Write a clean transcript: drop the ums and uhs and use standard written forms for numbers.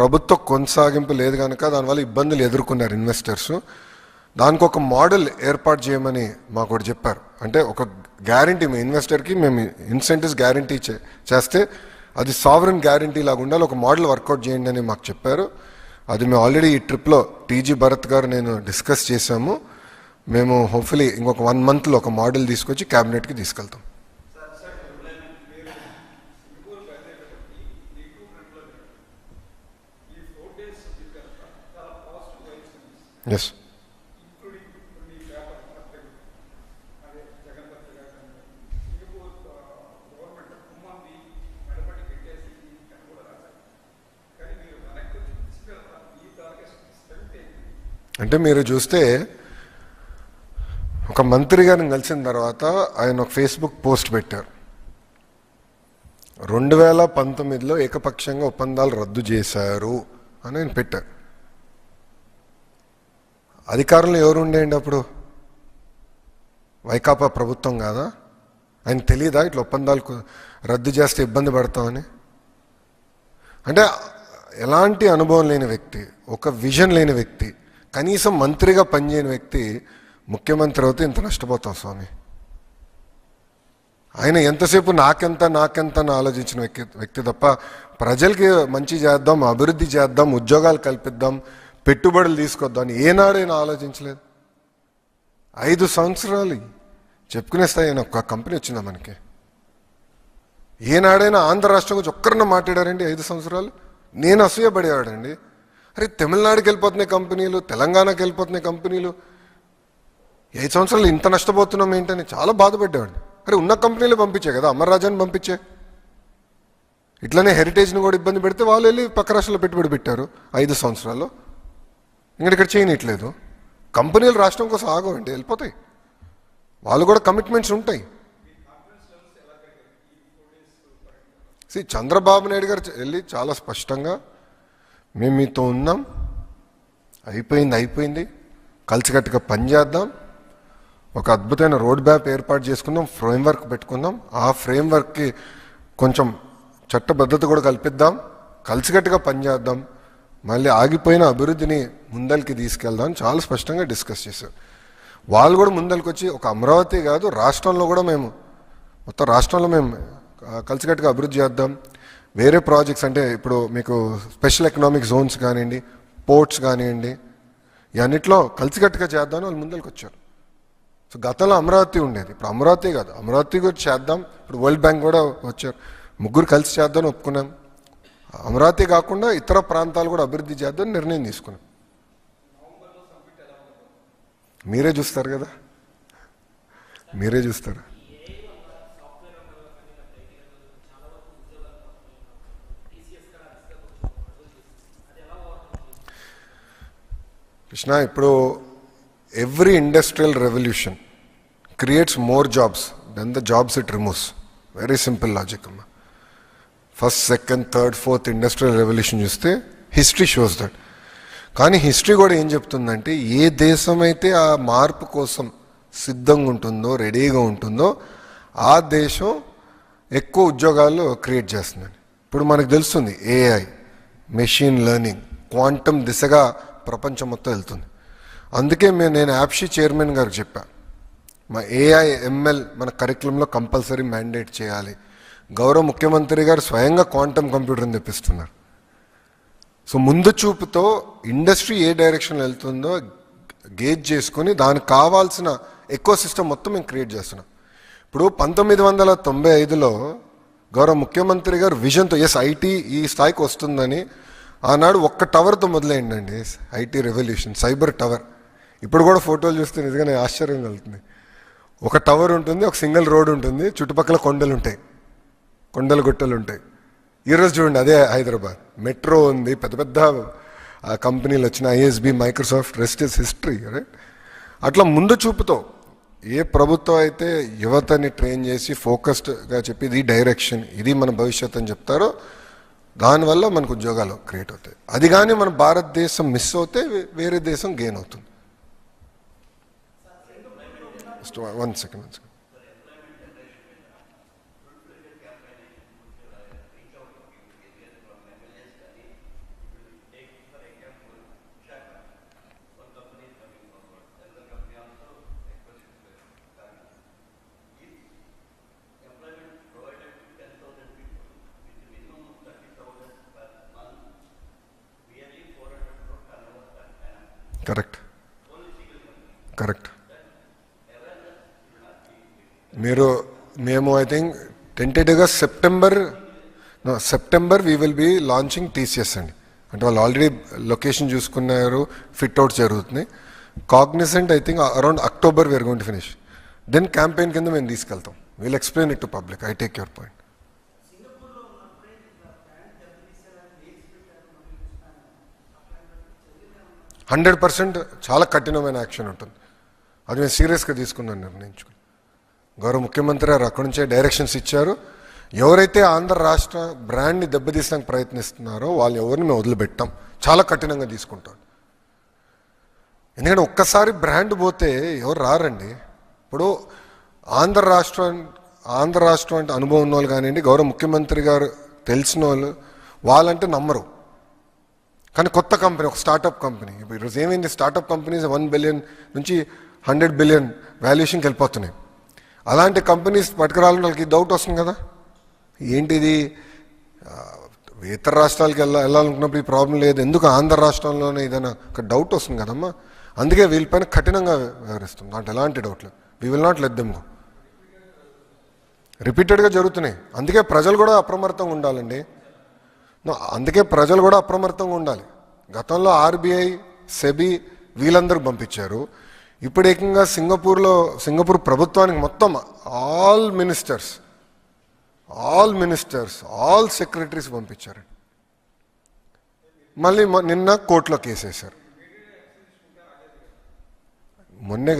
ప్రభుత్వ కొనసాగింపు లేదు కనుక దానివల్ల ఇబ్బందులు ఎదుర్కొన్నారు ఇన్వెస్టర్స్. దానికి ఒక మోడల్ ఏర్పాటు చేయమని మాకు ఒకటి చెప్పారు. అంటే ఒక గ్యారంటీ మీ ఇన్వెస్టర్కి మేము ఇన్సెంటివ్స్ గ్యారంటీ చేస్తే అది సావరెన్ గ్యారంటీ లాగా ఉండాలి, ఒక మోడల్ వర్కౌట్ చేయండి అని మాకు చెప్పారు. అది మేము ఆల్రెడీ ఈ ట్రిప్లో టీజీ భరత్ గారు నేను డిస్కస్ చేశాము. మేము హోప్ఫుల్లీ ఇంకొక 1 monthలో ఒక మోడల్ తీసుకొచ్చి క్యాబినెట్కి తీసుకెళ్తాం. ఎస్, అంటే మీరు చూస్తే ఒక మంత్రి గారిని కలిసిన తర్వాత ఆయన ఒక ఫేస్బుక్ పోస్ట్ పెట్టారు. 2019లో ఏకపక్షంగా ఒప్పందాలు రద్దు చేశారు అని ఆయన పెట్టారు. అధికారంలో ఎవరు ఉండేయండి అప్పుడు? వైకాపా ప్రభుత్వం కాదా? ఆయన తెలీదా ఇట్లా ఒప్పందాలు రద్దు చేస్తే ఇబ్బంది పడతామని? అంటే ఎలాంటి అనుభవం లేని వ్యక్తి, ఒక విజన్ లేని వ్యక్తి, కనీసం మంత్రిగా పనిచేయని వ్యక్తి ముఖ్యమంత్రి అవుతే ఇంత నష్టపోతాం స్వామి. ఆయన ఎంతసేపు నాకెంత అని ఆలోచించిన వ్యక్తి తప్ప ప్రజలకి మంచి చేద్దాం, అభివృద్ధి చేద్దాం, ఉద్యోగాలు కల్పిద్దాం, పెట్టుబడులు తీసుకొద్దాం అని ఏనాడైనా ఆలోచించలేదు. 5 సంవత్సరాలు చెప్పుకునే స్థాయి ఒక కంపెనీ వచ్చిందా మనకి? ఏనాడైనా ఆంధ్ర రాష్ట్రం గురించి ఒక్కరన్నా మాట్లాడారండి 5 సంవత్సరాలు? నేను అసూయపడేవాడండి. అరే తమిళనాడుకి వెళ్ళిపోతున్నాయి కంపెనీలు, తెలంగాణకి వెళ్ళిపోతున్నాయి కంపెనీలు, 5 సంవత్సరాలు ఇంత నష్టపోతున్నాం ఏంటని చాలా బాధపడ్డాడు. అరే ఉన్న కంపెనీలు పంపించే కదా, అమర్రాజాని పంపించే. ఇట్లనే హెరిటేజ్ని కూడా ఇబ్బంది పెడితే వాళ్ళు వెళ్ళి పక్క రాష్ట్రంలో పెట్టుబడి పెట్టారు 5 సంవత్సరాల్లో. ఇక్కడ చేయనట్లేదు. కంపెనీలు రాష్ట్రం కోసం ఆగవండి, వెళ్ళిపోతాయి. వాళ్ళు కూడా కమిట్మెంట్స్ ఉంటాయి. చంద్రబాబు నాయుడు గారు వెళ్ళి చాలా స్పష్టంగా మేము మీతో ఉన్నాం, అయిపోయింది, కలిసికట్టుగా పనిచేద్దాం, ఒక అద్భుతమైన రోడ్ మ్యాప్ ఏర్పాటు చేసుకుందాం, ఫ్రేమ్వర్క్ పెట్టుకుందాం, ఆ ఫ్రేమ్వర్క్కి కొంచెం చట్టబద్ధత కూడా కల్పిద్దాం, కలిసికట్టుగా పనిచేద్దాం, మళ్ళీ ఆగిపోయిన అభివృద్ధిని ముందరికి తీసుకెళ్దాం అని చాలా స్పష్టంగా డిస్కస్ చేశారు. వాళ్ళు కూడా ముందరికి వచ్చి ఒక అమరావతి కాదు రాష్ట్రంలో కూడా మొత్తం రాష్ట్రంలో మేము కలిసికట్టుగా అభివృద్ధి చేద్దాం, వేరే ప్రాజెక్ట్స్ అంటే ఇప్పుడు మీకు స్పెషల్ ఎకనామిక్ జోన్స్ కానివ్వండి, పోర్ట్స్ కానివ్వండి, ఇవన్నిట్లో కలిసికట్టుగా చేద్దామని వాళ్ళు ముందరికి వచ్చారు. సో గతంలో అమరావతి ఉండేది, ఇప్పుడు అమరావతి కాదు, అమరావతి కూడా చేద్దాం. ఇప్పుడు వరల్డ్ బ్యాంక్ కూడా వచ్చారు, ముగ్గురు కలిసి చేద్దామని ఒప్పుకున్నాం. అమరావతి కాకుండా ఇతర ప్రాంతాలు కూడా అభివృద్ధి చేద్దామని నిర్ణయం తీసుకున్నాం. మీరే చూస్తారు కదా, మీరే చూస్తారు. కృష్ణ, ఇప్పుడు every industrial revolution creates more jobs than the jobs it removes. Very simple logic అమ్మా. First, second, third, fourth industrial revolution చూస్తే హిస్టరీ షోస్ దట్. కానీ హిస్టరీ కూడా ఏం చెప్తుందంటే ఏ దేశం అయితే ఆ మార్పు కోసం సిద్ధంగా ఉంటుందో, రెడీగా ఉంటుందో, ఆ దేశం ఎక్కువ ఉద్యోగాలు క్రియేట్ చేస్తుందని. ఇప్పుడు మనకు తెలుస్తుంది ఏఐ, మెషిన్ లెర్నింగ్, క్వాంటమ్ దిశగా ప్రపంచం మొత్తం వెళ్తుంది. అందుకే నేను యాప్షీ చైర్మన్ గారికి చెప్పా, మా ఏఐ ఎంఎల్ మన కరికులంలో కంపల్సరీ మ్యాండేట్ చేయాలి. గౌరవ ముఖ్యమంత్రి గారు స్వయంగా క్వాంటమ్ కంప్యూటర్ని తెప్పిస్తున్నారు. సో ముందు చూపుతో ఇండస్ట్రీ ఏ డైరెక్షన్లో వెళ్తుందో గేజ్ చేసుకొని దానికి కావాల్సిన ఎకో సిస్టమ్ మొత్తం మేము క్రియేట్ చేస్తున్నాం. ఇప్పుడు 1995లో గౌరవ ముఖ్యమంత్రి గారు విజన్తో ఐటీ ఈ స్థాయికి వస్తుందని ఆనాడు ఒక్క టవర్తో మొదలైందండి ఐటీ రెవల్యూషన్, సైబర్ టవర్. ఇప్పుడు కూడా ఫోటోలు చూస్తే నిజంగానే ఆశ్చర్యం కలుగుతుంది. ఒక టవర్ ఉంటుంది, ఒక సింగిల్ రోడ్ ఉంటుంది, చుట్టుపక్కల కొండలు ఉంటాయి, కొండలు గుట్టలు ఉంటాయి. ఈరోజు చూడండి అదే హైదరాబాద్, మెట్రో ఉంది, పెద్ద పెద్ద కంపెనీలు వచ్చిన ISB, Microsoft, rest is history, right? అట్లా ముందు చూపుతో ఏ ప్రభుత్వం అయితే యువతని ట్రైన్ చేసి ఫోకస్డ్గా చెప్పి ఇది డైరెక్షన్, ఇది మన భవిష్యత్ అని చెప్తారో దానివల్ల మనకు ఉద్యోగాలు క్రియేట్ అవుతాయి. అది కానీ మన భారతదేశం మిస్ అవుతే వేరే దేశం గెయిన్ అవుతుంది. One second. Correct, correct. మేము ఐ థింక్ టెంటేటివ్గా September we will be launching TCS అండి. అంటే వాళ్ళు ఆల్రెడీ లొకేషన్ చూసుకున్నారు, ఫిట్ అవుట్ జరుగుతుంది. Cognizant I think around October we're going to finish. Then campaign కింద మేము తీసుకెళ్తాం. We'll explain it to public. I take your point. 100% చాలా కఠినమైన యాక్షన్ ఉంటుంది. అది మేము సీరియస్గా తీసుకుందాం నిర్ణయించుకుని. గౌరవ ముఖ్యమంత్రి గారు అక్కడి నుంచే డైరెక్షన్స్ ఇచ్చారు. ఎవరైతే ఆంధ్ర రాష్ట్ర బ్రాండ్ని దెబ్బతీసడానికి ప్రయత్నిస్తున్నారో వాళ్ళు ఎవరిని మేము వదిలిపెట్టాం, చాలా కఠినంగా తీసుకుంటాం. ఎందుకంటే ఒక్కసారి బ్రాండ్ పోతే ఎవరు రారండి. ఇప్పుడు ఆంధ్ర రాష్ట్రం అంటే అనుభవం ఉన్న వాళ్ళు కానివ్వండి, గౌరవ ముఖ్యమంత్రి గారు తెలిసిన వాళ్ళంటే నమ్మరు. కానీ కొత్త కంపెనీ, ఒక స్టార్టప్ కంపెనీ, ఇప్పుడు ఈరోజు ఏమైంది, స్టార్టప్ కంపెనీస్ 1 బిలియన్ నుంచి 100 బిలియన్ వాల్యుయేషన్కి వెళ్ళిపోతున్నాయి. అలాంటి కంపెనీస్ పట్టుకురావాలని వాళ్ళకి డౌట్ వస్తుంది కదా, ఏంటిది ఇతర రాష్ట్రాలకి వెళ్ళాలనుకున్నప్పుడు ఈ ప్రాబ్లం లేదు, ఎందుకు ఆంధ్ర రాష్ట్రంలోనే ఏదైనా ఒక డౌట్ వస్తుంది కదమ్మా. అందుకే వీళ్ళపైన కఠినంగా వ్యవహరిస్తుంది, దాంట్లో ఎలాంటి డౌట్ లేదు. We will not let them go. రిపీటెడ్గా జరుగుతున్నాయి. అందుకే ప్రజలు కూడా అప్రమత్తంగా ఉండాలండి. అందుకే ప్రజలు కూడా అప్రమత్తంగా ఉండాలి. గతంలో ఆర్బీఐ, సెబీ వీళ్ళందరూ పంపించారు. ఇప్పుడు ఏకంగా సింగపూర్ ప్రభుత్వానికి మొత్తం ఆల్ మినిస్టర్స్, ఆల్ సెక్రటరీస్ పంపించారు. మళ్ళీ నిన్న కోర్టులో కేసు వేశారు. మొన్నే కదా